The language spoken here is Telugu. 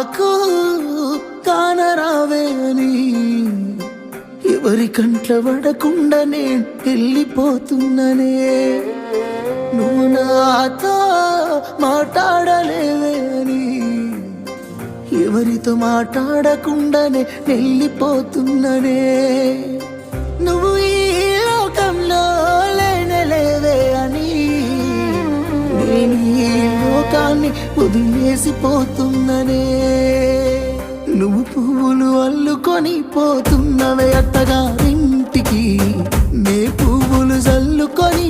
నాకు కానరావే అని ఎవరి కంట్ల పడకుండా నేను వెళ్ళిపోతున్ననే నువ్వు నాతో మాట్లాడలేవే అని ఎవరితో మాట్లాడకుండానే వెళ్ళిపోతున్ననే నువ్వు ఈ లోకంలో లేనలేవే అని నేను ఈ లోకాన్ని వదిలేసిపోతున్ననే నువ్వు పువ్వులు అల్లుకొని పోతున్నవే అత్తగారింటికి నే పువ్వులు జల్లుకొని